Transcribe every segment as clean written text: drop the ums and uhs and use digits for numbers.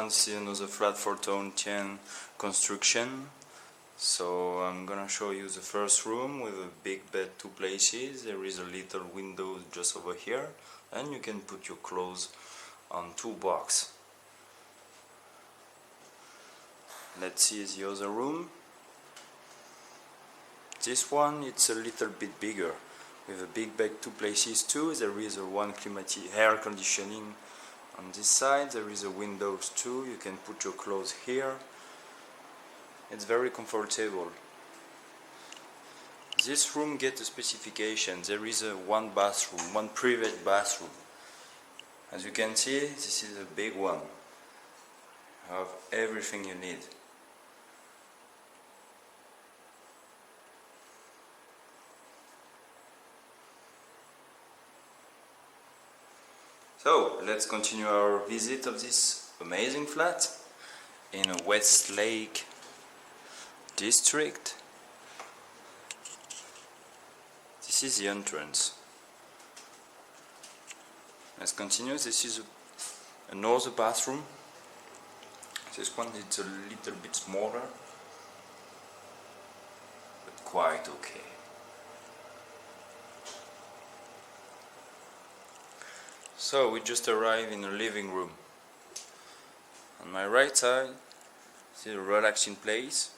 this is another flat for Tian construction. So I'm gonna show you the first room with a big bed, 2 places. There is a little window just over here, and you can put your clothes on 2 boxes. Let's see the other room. This one, it's a little bit bigger, with a big bed, 2 places too. There is a one air conditioning on this side. There is a windows too. You can put your clothes here. It's very comfortable. This room gets a specification. There is a one bathroom, one private bathroom. As you can see, this is a big one. You have everything you need. So, let's continue our visit of this amazing flat in a Westlake district. This is the entrance. Let's continue. This is another bathroom. This one is a little bit smaller, but quite okay. So we just arrived in a living room. On my right side, this is a relaxing place.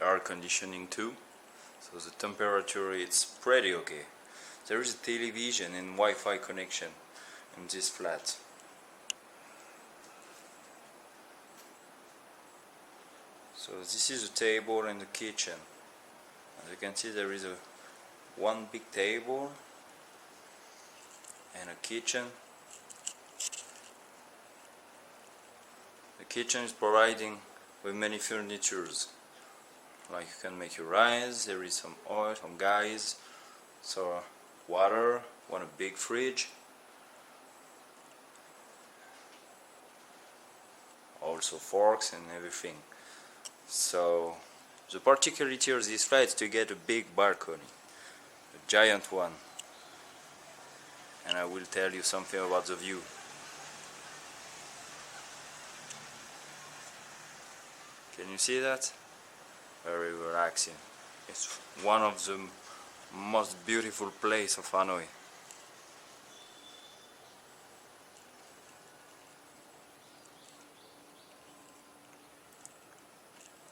Air conditioning too, so the temperature is pretty okay. There is a television and Wi-Fi connection in this flat. So this is a table and a kitchen. As you can see, there is one big table and a kitchen. The kitchen is providing with many furnitures. Like you can make your rice, there is some oil, some gas, so water, a big fridge. Also forks and everything. So the particularity of this flat is to get a big balcony, a giant one. And I will tell you something about the view. Can you see that? Very relaxing. It's one of the most beautiful places of Hanoi.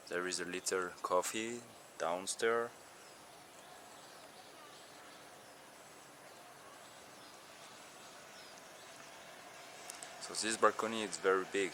There is a little coffee downstairs. So this balcony is very big.